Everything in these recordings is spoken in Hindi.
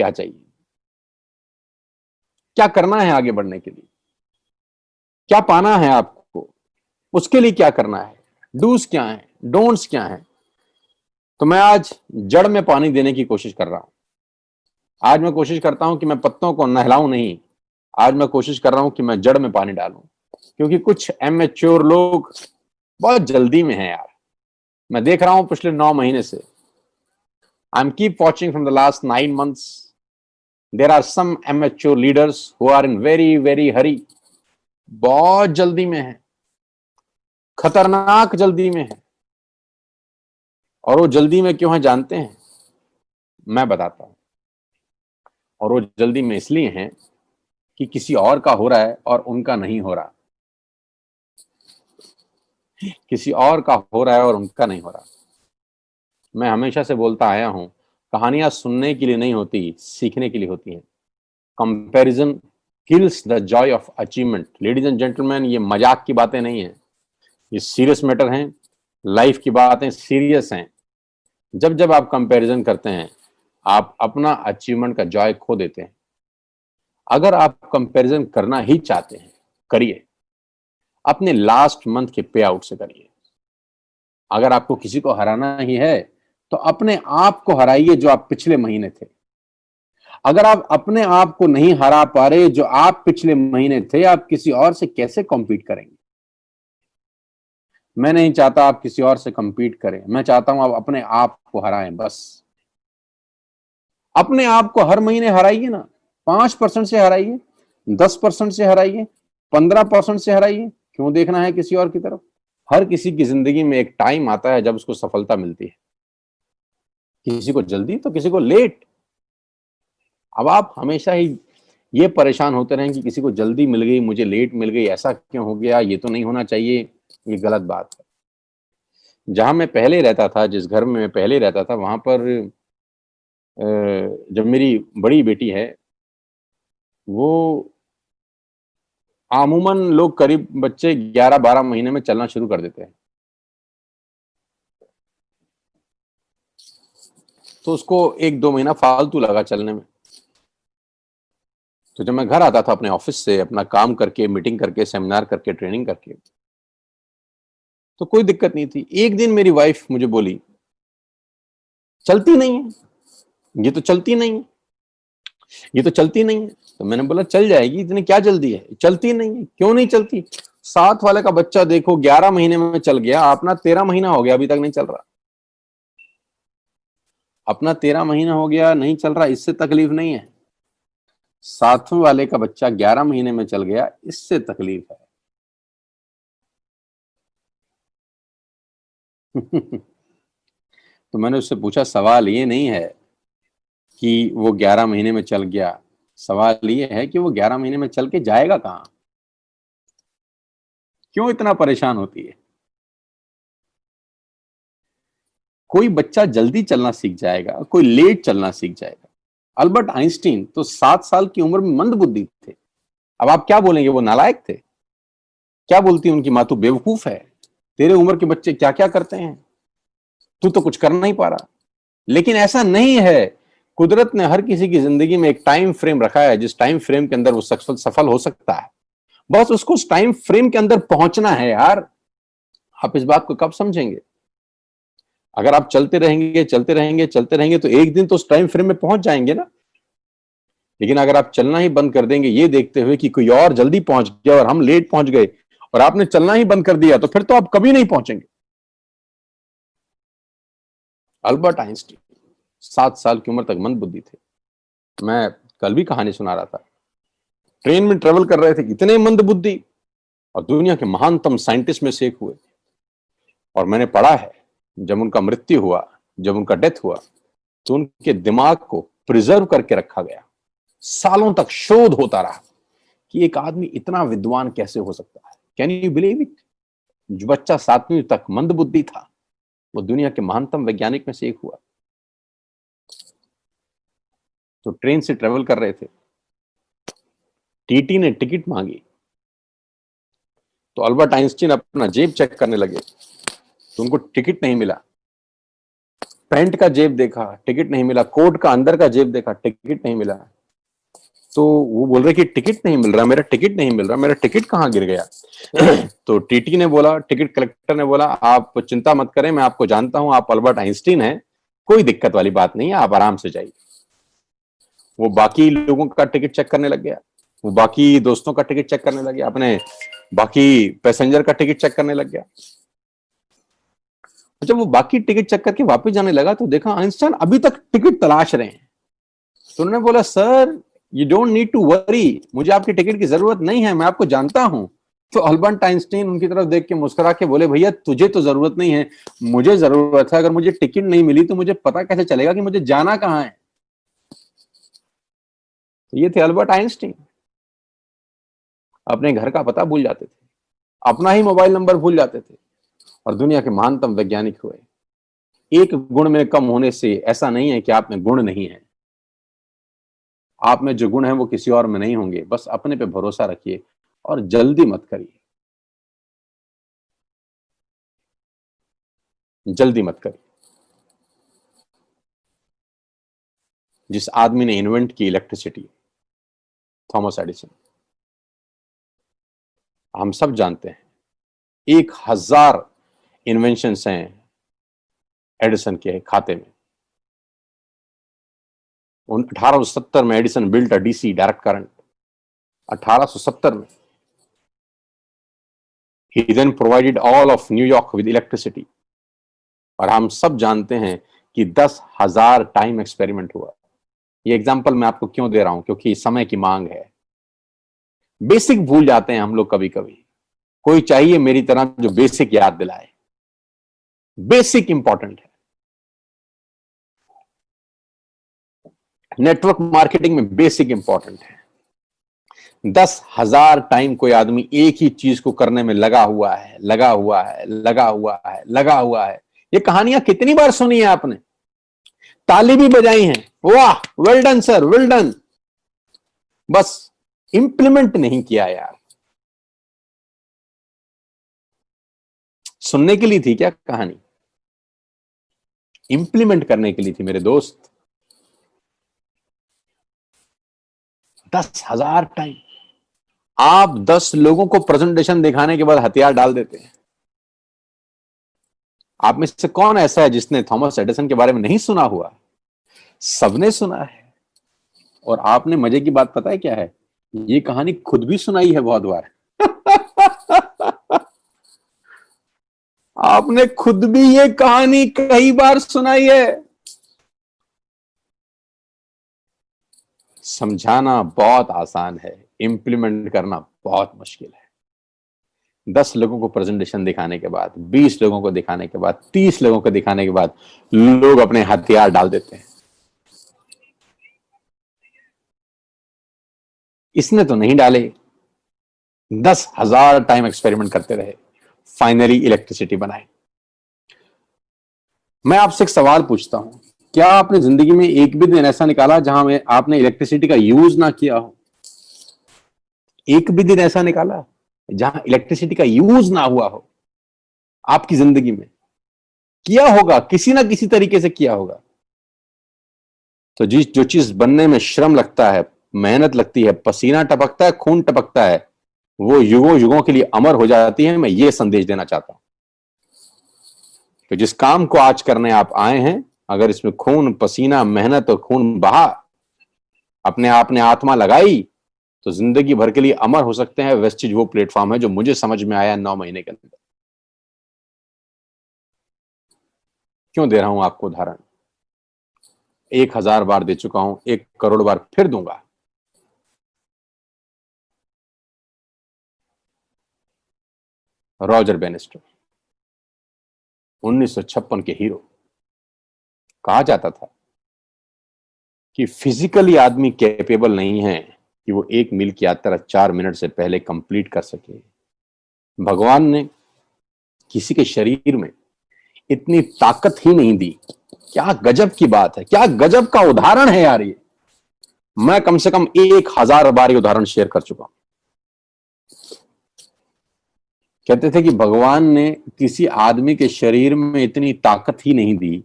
क्या चाहिए, क्या करना है आगे बढ़ने के लिए, क्या पाना है आपको, उसके लिए क्या करना है, डूज क्या है, डोंट्स क्या है। तो मैं आज जड़ में पानी देने की कोशिश कर रहा हूं। आज मैं कोशिश करता हूं कि मैं पत्तों को नहलाऊं नहीं, आज मैं कोशिश कर रहा हूं कि मैं जड़ में पानी डालूं। क्योंकि कुछ एमेच्योर लोग बहुत जल्दी में हैं यार। मैं देख रहा हूं पिछले 9 महीने से, I am keep watching from the last 9 months, there are some amateur leaders who are in very very hurry. बहुत जल्दी में है, खतरनाक जल्दी में है। और वो जल्दी में क्यों है जानते हैं? मैं बताता हूं। और वो जल्दी में इसलिए हैं कि किसी और का हो रहा है और उनका नहीं हो रहा, किसी और का हो रहा है और उनका नहीं हो रहा। मैं हमेशा से बोलता आया हूं, कहानियां सुनने के लिए नहीं होती, सीखने के लिए होती हैं। Comparison kills the Joy of achievement. Ladies and gentleman, ये मजाक की बातें नहीं है, ये सीरियस मैटर हैं, लाइफ की बातें सीरियस हैं। जब जब आप कंपैरिजन करते हैं, आप अपना अचीवमेंट का जॉय खो देते हैं। अगर आप कंपैरिजन करना ही चाहते हैं, करिए, अपने लास्ट मंथ के पे आउट से करिए। अगर आपको किसी को हराना ही है तो अपने आप को हराइए जो आप पिछले महीने थे। अगर आप अपने आप को नहीं हरा पा रहे जो आप पिछले महीने थे, आप किसी और से कैसे कॉम्पीट करेंगे? मैं नहीं चाहता आप किसी और से कम्पीट करें, मैं चाहता हूं आप अपने आप को हराएं। बस अपने आप को हर महीने हराइए ना। 5% से हराइए, 10% से हराइए, 15% से हराइए। क्यों देखना है किसी और की तरफ? हर किसी की जिंदगी में एक टाइम आता है जब उसको सफलता मिलती है, किसी को जल्दी तो किसी को लेट। अब आप हमेशा ही ये परेशान होते रहें कि किसी को जल्दी मिल गई, मुझे लेट मिल गई, ऐसा क्यों हो गया, ये तो नहीं होना चाहिए, ये गलत बात है। जहां मैं पहले रहता था, जिस घर में मैं पहले रहता था, वहां पर जब मेरी बड़ी बेटी है, वो अमूमन लोग करीब बच्चे 11-12 महीने में चलना शुरू कर देते हैं। तो उसको 1-2 महीना फालतू लगा चलने में। तो जब मैं घर आता था अपने ऑफिस से, अपना काम करके, मीटिंग करके, सेमिनार करके, ट्रेनिंग करके, तो कोई दिक्कत नहीं थी। एक दिन मेरी वाइफ मुझे बोली, चलती नहीं है, ये तो चलती नहीं है, ये तो चलती नहीं है। तो मैंने बोला चल जाएगी, इतनी क्या जल्दी है? चलती नहीं है। क्यों नहीं चलती? साथ वाले का बच्चा देखो 11 महीने में चल गया, अपना 13 महीना हो गया अभी तक नहीं चल रहा। अपना 13 महीना हो गया नहीं चल रहा, इससे तकलीफ नहीं है। साथों वाले का बच्चा 11 महीने में चल गया, इससे तकलीफ है। तो मैंने उससे पूछा, सवाल ये नहीं है कि वो 11 महीने में चल गया, सवाल ये है कि वो 11 महीने में चल के जाएगा कहां? क्यों इतना परेशान होती है? कोई बच्चा जल्दी चलना सीख जाएगा, कोई लेट चलना सीख जाएगा। अल्बर्ट आइंस्टीन तो 7 साल की उम्र में मंदबुद्धि थे। अब आप क्या बोलेंगे, वो नालायक थे? क्या बोलती उनकी माँ, तू बेवकूफ है, तेरे उम्र के बच्चे क्या क्या करते हैं, तू तो कुछ कर नहीं पा रहा। लेकिन ऐसा नहीं है। कुदरत ने हर किसी की जिंदगी में एक टाइम फ्रेम रखा है, जिस टाइम फ्रेम के अंदर वो सफल हो सकता है। बस उसको उस टाइम फ्रेम के अंदर पहुंचना है यार। आप इस बात को कब समझेंगे? अगर आप चलते रहेंगे, चलते रहेंगे, चलते रहेंगे, तो एक दिन तो उस टाइम फ्रेम में पहुंच जाएंगे ना। लेकिन अगर आप चलना ही बंद कर देंगे ये देखते हुए कि कोई और जल्दी पहुंच गया और हम लेट पहुंच गए, और आपने चलना ही बंद कर दिया, तो फिर तो आप कभी नहीं पहुंचेंगे। अल्बर्ट आइंस्टीन 7 साल की उम्र तक मंदबुद्धि थे। मैं कल भी कहानी सुना रहा था, ट्रेन में ट्रेवल कर रहे थे, इतने मंदबुद्धि, और दुनिया के महानतम साइंटिस्ट में से एक हुए। और मैंने पढ़ा है, जब उनका मृत्यु हुआ, जब उनका डेथ हुआ, तो उनके दिमाग को प्रिजर्व करके रखा गया। सालों तक शोध होता रहा कि एक आदमी इतना विद्वान कैसे हो सकता है। Can you believe it? जो बच्चा 7वीं तक मंदबुद्धि था, वो दुनिया के महानतम वैज्ञानिक में से एक हुआ। तो ट्रेन से ट्रेवल कर रहे थे, टीटी ने टिकट मांगी, तो अल्बर्ट आइंस्टीन अपना जेब चेक करने लगे, तो उनको टिकट नहीं मिला। पैंट का जेब देखा, टिकट नहीं मिला, कोट का अंदर का जेब देखा, टिकट नहीं मिला। तो वो बोल रहे कि टिकट नहीं मिल रहा, मेरा टिकट नहीं मिल रहा, मेरा टिकट कहाँ गिर गया। तो टीटी ने बोला, टिकट कलेक्टर ने बोला, आप चिंता मत करें, मैं आपको जानता हूं, आप अल्बर्ट आइंस्टीन हैं, कोई दिक्कत वाली बात नहीं है, आप आराम से जाइए। वो बाकी लोगों का टिकट चेक करने लग गया, वो बाकी दोस्तों का टिकट चेक करने लग गया, अपने बाकी पैसेंजर का टिकट चेक करने लग गया। जब वो बाकी टिकट चेक करके वापस जाने लगा तो देखा आइंस्टाइन अभी तक टिकट तलाश रहे हैं। तो उन्होंने बोला, sir you don't need to worry, मुझे आपकी टिकट की जरूरत नहीं है, मैं आपको जानता हूं। तो अल्बर्ट आइंस्टीन उनकी तरफ देख के मुस्कुरा के बोले, भैया तुझे तो जरूरत नहीं है, मुझे जरूरत है। अगर मुझे टिकट नहीं मिली तो मुझे पता कैसे चलेगा कि मुझे जाना कहां है। तो ये थे अल्बर्ट आइंस्टीन। अपने घर का पता भूल जाते थे, अपना ही मोबाइल नंबर भूल जाते थे, और दुनिया के महानतम वैज्ञानिक हुए। एक गुण में कम होने से ऐसा नहीं है कि आप में गुण नहीं है। आप में जो गुण है वो किसी और में नहीं होंगे। बस अपने पे भरोसा रखिए और जल्दी मत करिए, जल्दी मत करिए। जिस आदमी ने इन्वेंट की इलेक्ट्रिसिटी, थॉमस एडिसन, हम सब जानते हैं 1000 इन्वेंशंस हैं एडिसन के खाते में। 1870 में Edison built a DC direct current. 1870 में he then provided all of New York with electricity। और हम सब जानते हैं कि 10,000 टाइम एक्सपेरिमेंट हुआ। ये एग्जांपल मैं आपको क्यों दे रहा हूं, क्योंकि समय की मांग है। बेसिक भूल जाते हैं हम लोग कभी कभी। कोई चाहिए मेरी तरह जो बेसिक याद दिलाए। बेसिक इंपॉर्टेंट है। नेटवर्क मार्केटिंग में बेसिक इंपॉर्टेंट है। 10,000 टाइम कोई आदमी एक ही चीज को करने में लगा हुआ है, लगा हुआ है, लगा हुआ है, लगा हुआ है। ये कहानियां कितनी बार सुनी है आपने, ताली भी बजाई है, वाह well done sir, well done. बस इंप्लीमेंट नहीं किया यार। सुनने के लिए थी क्या कहानी, इंप्लीमेंट करने के लिए थी मेरे दोस्त। 10,000 टाइम। आप 10 लोगों को प्रेजेंटेशन दिखाने के बाद हथियार डाल देते हैं। आप में से कौन ऐसा है जिसने थॉमस एडिसन के बारे में नहीं सुना हुआ? सबने सुना है। और आपने मजे की बात पता है क्या है, ये कहानी खुद भी सुनाई है बहुत बार। आपने खुद भी ये कहानी कई बार सुनाई है। समझाना बहुत आसान है, इंप्लीमेंट करना बहुत मुश्किल है। 10 लोगों को प्रेजेंटेशन दिखाने के बाद, 20 लोगों को दिखाने के बाद, 30 लोगों को दिखाने के बाद लोग अपने हथियार डाल देते हैं। इसने तो नहीं डाले, 10,000 टाइम एक्सपेरिमेंट करते रहे, फाइनली इलेक्ट्रिसिटी बनाई। मैं आपसे एक सवाल पूछता हूं, क्या आपने जिंदगी में एक भी दिन ऐसा निकाला जहां में आपने इलेक्ट्रिसिटी का यूज ना किया हो? एक भी दिन ऐसा निकाला जहां इलेक्ट्रिसिटी का यूज ना हुआ हो आपकी जिंदगी में? किया होगा, किसी ना किसी तरीके से किया होगा। तो जो चीज बनने में श्रम लगता है, मेहनत लगती है, पसीना टपकता है, खून टपकता है, वो युगों युगों के लिए अमर हो जाती है। मैं ये संदेश देना चाहता हूं। तो जिस काम को आज करने आप आए हैं, अगर इसमें खून पसीना मेहनत और खून बहा, अपने आपने आत्मा लगाई, तो जिंदगी भर के लिए अमर हो सकते हैं। वेस्टिज वो प्लेटफॉर्म है जो मुझे समझ में आया 9 महीने के अंदर। क्यों दे रहा हूं आपको उदाहरण? 1000 बार दे चुका हूं, 1 करोड़ बार फिर दूंगा। रॉजर बेनिस्टर, 1956 के हीरो। कहा जाता था कि फिजिकली आदमी कैपेबल नहीं है कि वो 1 मील की यात्रा 4 मिनट से पहले कंप्लीट कर सके। भगवान ने किसी के शरीर में इतनी ताकत ही नहीं दी। क्या गजब की बात है, क्या गजब का उदाहरण है यार ये। मैं कम से कम 1000 बार ये उदाहरण शेयर कर चुका हूं। कहते थे कि भगवान ने किसी आदमी के शरीर में इतनी ताकत ही नहीं दी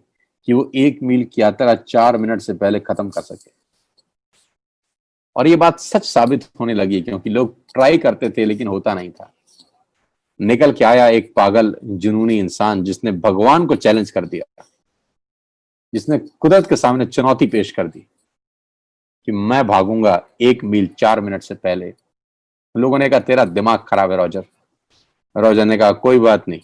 कि वो 1 मील की यात्रा 4 मिनट से पहले खत्म कर सके। और ये बात सच साबित होने लगी, क्योंकि लोग ट्राई करते थे लेकिन होता नहीं था। निकल के आया एक पागल जुनूनी इंसान जिसने भगवान को चैलेंज कर दिया, जिसने कुदरत के सामने चुनौती पेश कर दी कि मैं भागूंगा 1 मील 4 मिनट से पहले। लोगों ने कहा तेरा दिमाग खराब है रॉजर। रॉजर ने कहा कोई बात नहीं।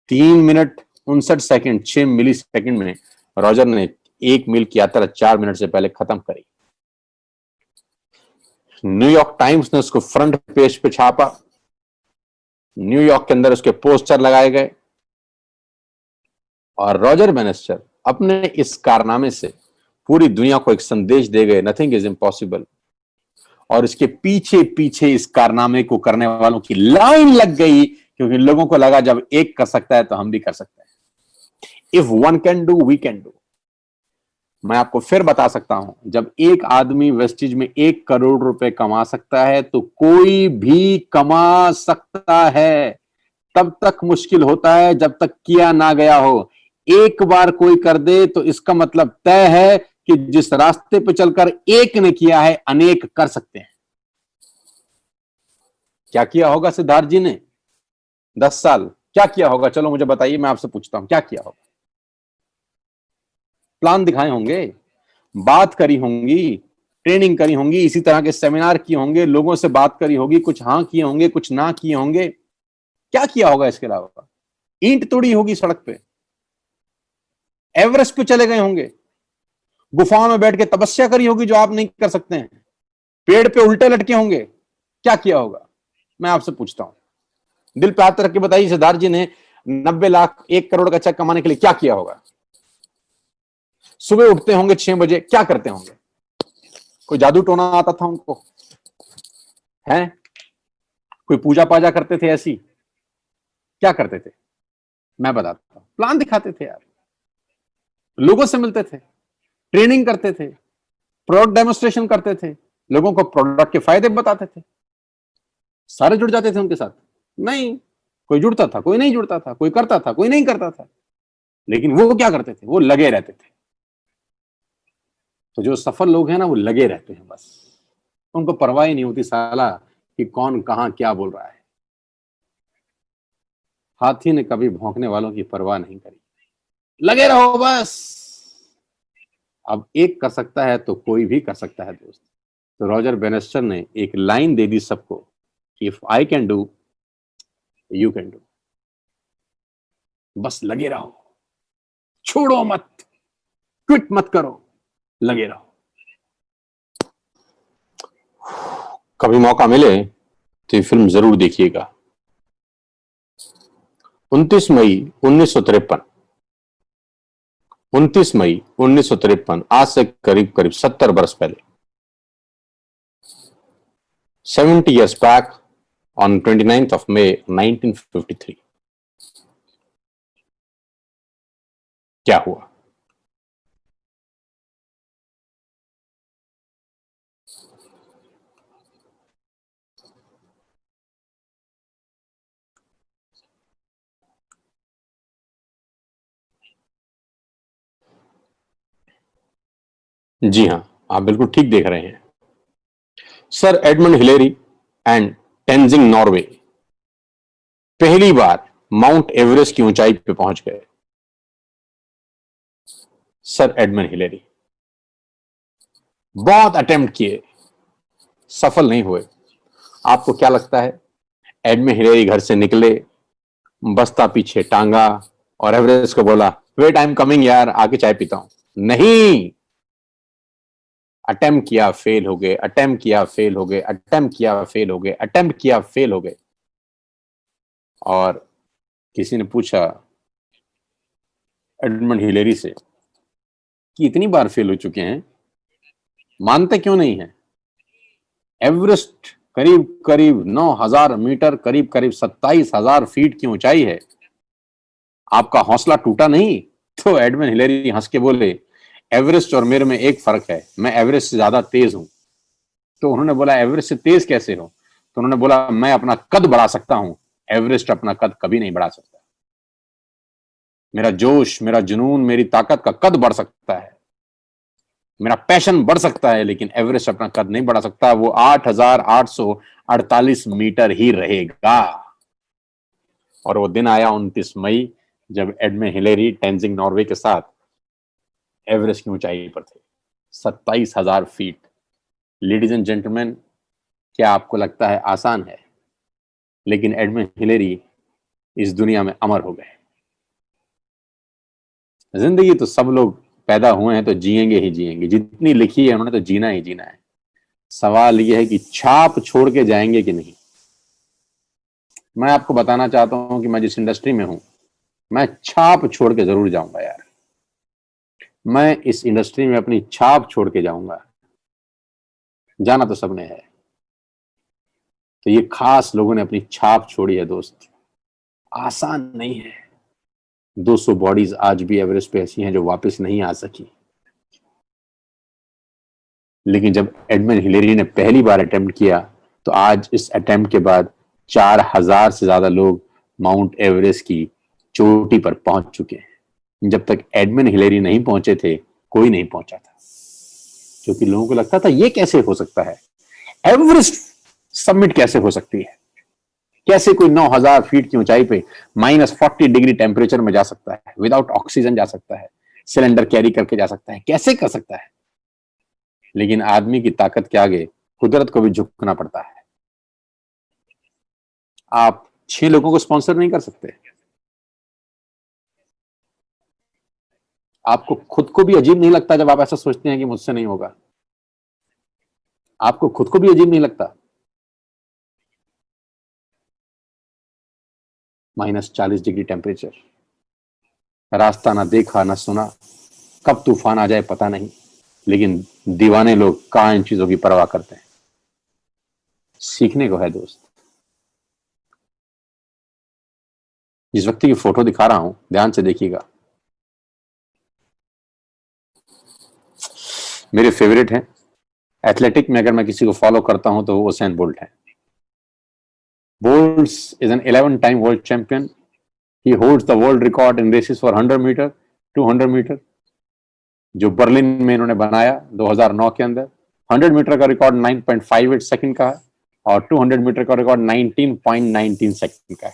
3 मिनट 59 सेकंड 6 मिली सेकंड में रॉजर ने 1 मील की यात्रा 4 मिनट से पहले खत्म करी। न्यूयॉर्क टाइम्स ने उसको फ्रंट पेज पे छापा, न्यूयॉर्क के अंदर उसके पोस्टर लगाए गए, और रॉजर बैनिस्टर अपने इस कारनामे से पूरी दुनिया को एक संदेश दे गए, नथिंग इज इम्पॉसिबल। और इसके पीछे पीछे इस कारनामे को करने वालों की लाइन लग गई, क्योंकि लोगों को लगा जब एक कर सकता है तो हम भी कर सकते हैं। If one can do we can do. मैं आपको फिर बता सकता हूं, जब एक आदमी वेस्टिज में 1 करोड़ रुपए कमा सकता है तो कोई भी कमा सकता है। तब तक मुश्किल होता है जब तक किया ना गया हो। एक बार कोई कर दे तो इसका मतलब तय है कि जिस रास्ते पर चलकर एक ने किया है अनेक कर सकते हैं। क्या किया होगा सिद्धार्थ जी ने 10 साल? क्या किया होगा? चलो मुझे बताइए, मैं आपसे पूछता हूं क्या किया होगा। प्लान दिखाए होंगे, बात करी होंगी, ट्रेनिंग करी होंगी, इसी तरह के सेमिनार किए होंगे, लोगों से बात करी होगी, कुछ हाँ किए होंगे, कुछ ना किए होंगे। क्या किया होगा इसके अलावा? ईंट तोड़ी होगी सड़क पे, एवरेस्ट पे चले गए होंगे, गुफाओं में बैठ के तपस्या करी होगी जो आप नहीं कर सकते हैं, पेड़ पे उल्टे लटके होंगे। क्या किया होगा? मैं आपसे पूछता हूं, दिल पे हाथ रख के बताइए, सिद्धार्थ जी ने 90 लाख 1 करोड़ का चेक कमाने के लिए क्या किया होगा? सुबह उठते होंगे 6 बजे, क्या करते होंगे? कोई जादू टोना आता था उनको? है कोई पूजा पाजा करते थे ऐसी? क्या करते थे? मैं बताता हूं। प्लान दिखाते थे यार, लोगों से मिलते थे, ट्रेनिंग करते थे, प्रोडक्ट डेमोस्ट्रेशन करते थे, लोगों को प्रोडक्ट के फायदे बताते थे। सारे जुड़ जाते थे उनके साथ? नहीं, कोई जुड़ता था, कोई नहीं जुड़ता था, कोई करता था, कोई नहीं करता था। लेकिन वो क्या करते थे? वो लगे रहते थे। तो जो सफल लोग हैं ना, वो लगे रहते हैं बस। उनको परवाह ही नहीं होती साला कि कौन कहां क्या बोल रहा है। हाथी ने कभी भौंकने वालों की परवाह नहीं करी। लगे रहो बस। अब एक कर सकता है तो कोई भी कर सकता है दोस्त। तो रॉजर बेनेस्टर ने एक लाइन दे दी सबको, if I can do you can do. बस लगे रहो, छोड़ो मत, क्विट मत करो, लगे रहो। कभी मौका मिले तो ये फिल्म जरूर देखिएगा। 29 मई 1953, 29 मई 1953, आज से करीब करीब 70 वर्ष पहले, 70 years back on 29th of May 1953, क्या हुआ? जी हां, आप बिल्कुल ठीक देख रहे हैं। Sir Edmund Hillary and Tenzing Norway पहली बार माउंट एवरेस्ट की ऊंचाई पे पहुंच गए। सर एडमंड हिलेरी बहुत अटेम्प्ट किए, सफल नहीं हुए। आपको क्या लगता है? एडमंड हिलेरी घर से निकले, बस्ता पीछे टांगा और एवरेस्ट को बोला वेट आई एम कमिंग यार, आके चाय पीता हूं? नहीं, अटेम्प्ट किया, फेल हो गए, अटेम्प्ट किया, फेल हो गए, अटेम्प्ट किया, फेल हो गए, अटेम्प्ट किया, फेल हो गए। और किसी ने पूछा एडमंड हिलेरी से कि इतनी बार फेल हो चुके हैं, मानते क्यों नहीं है? एवरेस्ट करीब करीब 9,000 मीटर, करीब करीब 27,000 फीट की ऊंचाई है, आपका हौसला टूटा नहीं? तो एडमंड हिलेरी हंस के बोले एवरेस्ट और मेरे में एक फर्क है, मैं एवरेस्ट से ज्यादा तेज हूं। तो उन्होंने बोला एवरेस्ट से तेज कैसे हो? तो उन्होंने बोला मैं अपना कद बढ़ा सकता हूं, एवरेस्ट अपना कद कभी नहीं बढ़ा सकता। मेरा जोश, मेरा जुनून, मेरी ताकत का कद बढ़ सकता है, मेरा पैशन बढ़ सकता है, लेकिन एवरेस्ट अपना कद नहीं बढ़ा सकता। वो 8,848 मीटर ही रहेगा। और वो दिन आया 29 मई, जब एडमे हिलेरी टेंजिंग नॉर्वे के साथ एवरेस्ट की ऊंचाई पर थे, 27,000 फीट। लेडीज एंड जेंटलमैन, क्या आपको लगता है आसान है? लेकिन एडमे हिलेरी इस दुनिया में अमर हो गए। जिंदगी तो सब लोग पैदा हुए हैं तो जिएंगे ही जिएंगे, जितनी लिखी है उन्होंने तो जीना ही जीना है। सवाल यह है कि छाप छोड़ के जाएंगे कि नहीं। मैं आपको बताना चाहता हूं कि मैं जिस इंडस्ट्री में हूं, मैं छाप छोड़ के जरूर जाऊंगा यार। मैं इस इंडस्ट्री में अपनी छाप छोड़ के जाऊंगा। जाना तो सबने है, तो ये खास लोगों ने अपनी छाप छोड़ी है दोस्त। आसान नहीं है। 200 बॉडीज आज भी एवरेस्ट पे ऐसी हैं जो वापस नहीं आ सकी। लेकिन जब एडमंड हिलेरी ने पहली बार अटेम्प्ट किया, तो आज इस अटेम्प्ट के बाद 4,000 से ज्यादा लोग माउंट एवरेस्ट की चोटी पर पहुंच चुके हैं। जब तक एडमंड हिलेरी नहीं पहुंचे थे, कोई नहीं पहुंचा था, क्योंकि लोगों को लगता था ये कैसे हो सकता है, एवरेस्ट सबमिट कैसे हो सकती है, कैसे कोई 9,000 फीट की ऊंचाई पे -40 डिग्री टेम्परेचर में जा सकता है, विदाउट ऑक्सीजन जा सकता है, सिलेंडर कैरी करके जा सकता है, कैसे कर सकता है। लेकिन आदमी की ताकत के आगे कुदरत को भी झुकना पड़ता है। आप 6 लोगों को स्पॉन्सर नहीं कर सकते। आपको खुद को भी अजीब नहीं लगता जब आप ऐसा सोचते हैं कि मुझसे नहीं होगा? आपको खुद को भी अजीब नहीं लगता? -40 डिग्री टेम्परेचर, रास्ता ना देखा ना सुना, कब तूफान आ जाए पता नहीं, लेकिन दीवाने लोग कहां इन चीजों की परवाह करते हैं। सीखने को है दोस्त। जिस व्यक्ति की फोटो दिखा रहा हूं, ध्यान से देखिएगा, मेरे फेवरेट हैं। एथलेटिक में अगर मैं किसी को फॉलो करता हूं तो वो उसेन बोल्ट है। Bolt is an 11 time world champion. He holds the world record in races for 100 meter, 200 meter, जो बर्लिन में इन्होंने बनाया 2009 के अंदर। 100 मीटर का रिकॉर्ड 9.58 सेकंड का है, और 200 मीटर का रिकॉर्ड 19.19 सेकंड का है।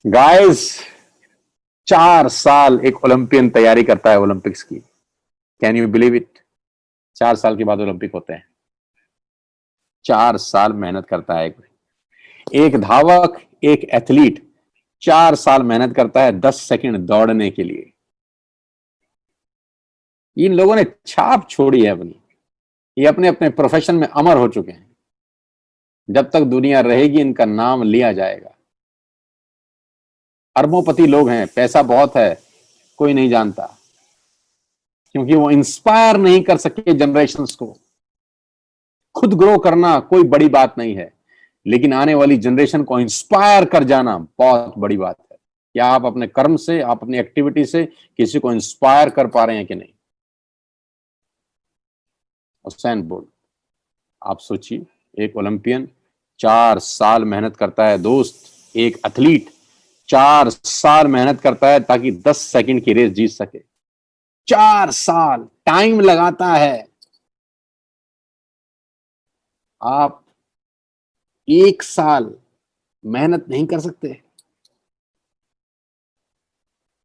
गाइस, 4 साल एक ओलंपियन तैयारी करता है ओलंपिक्स की। Can you believe it? 4 साल के बाद ओलंपिक होते हैं। 4 साल मेहनत करता है एक धावक, एक एथलीट 4 साल मेहनत करता है 10 सेकंड दौड़ने के लिए। इन लोगों ने छाप छोड़ी है अपनी। ये अपने अपने प्रोफेशन में अमर हो चुके हैं। जब तक दुनिया रहेगी इनका नाम लिया जाएगा। अरबोंपति लोग हैं, पैसा बहुत है, कोई नहीं जानता, क्योंकि वो इंस्पायर नहीं कर सके जनरेशंस को। खुद ग्रो करना कोई बड़ी बात नहीं है, लेकिन आने वाली जनरेशन को इंस्पायर कर जाना बहुत बड़ी बात है। क्या आप अपने कर्म से, आप अपनी एक्टिविटी से किसी को इंस्पायर कर पा रहे हैं कि नहीं? उसेन बोल्ट, आप सोचिए, एक ओलंपियन 4 साल मेहनत करता है दोस्त। एक एथलीट 4 साल मेहनत करता है ताकि 10 सेकंड की रेस जीत सके। 4 साल टाइम लगाता है। आप 1 साल मेहनत नहीं कर सकते?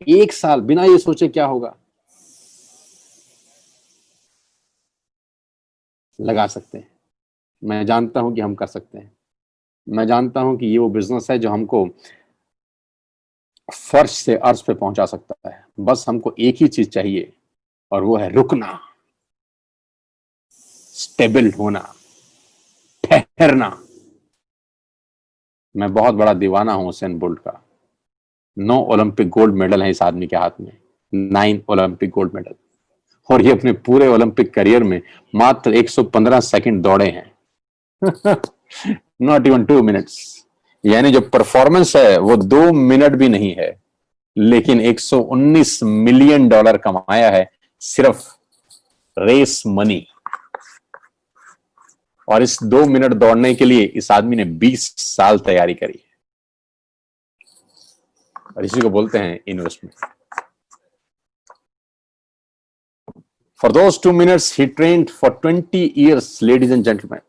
1 साल बिना ये सोचे क्या होगा? लगा सकते हैं। मैं जानता हूं कि हम कर सकते हैं। मैं जानता हूं कि ये वो बिजनेस है जो हमको फर्श से अर्श पे पहुंचा सकता है। बस हमको एक ही चीज चाहिए, और वो है रुकना, स्टेबल होना, ठहरना। मैं बहुत बड़ा दीवाना हूं उसेन बोल्ट का। 9 ओलंपिक गोल्ड मेडल है इस आदमी के हाथ में, 9 ओलंपिक गोल्ड मेडल। और ये अपने पूरे ओलंपिक करियर में मात्र 115 सेकंड दौड़े हैं। Not even 2 minutes. यानी जो परफॉर्मेंस है वो 2 मिनट भी नहीं है, लेकिन 119 मिलियन डॉलर कमाया है सिर्फ रेस मनी। और इस 2 मिनट दौड़ने के लिए इस आदमी ने 20 साल तैयारी करी। और इसी को बोलते हैं investment. For those 2 minutes he trained for 20 years, ladies and gentleman.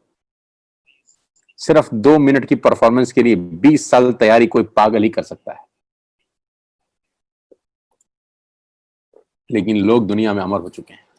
सिर्फ 2 मिनट की परफॉर्मेंस के लिए 20 साल तैयारी कोई पागल ही कर सकता है, लेकिन लोग दुनिया में अमर हो चुके हैं।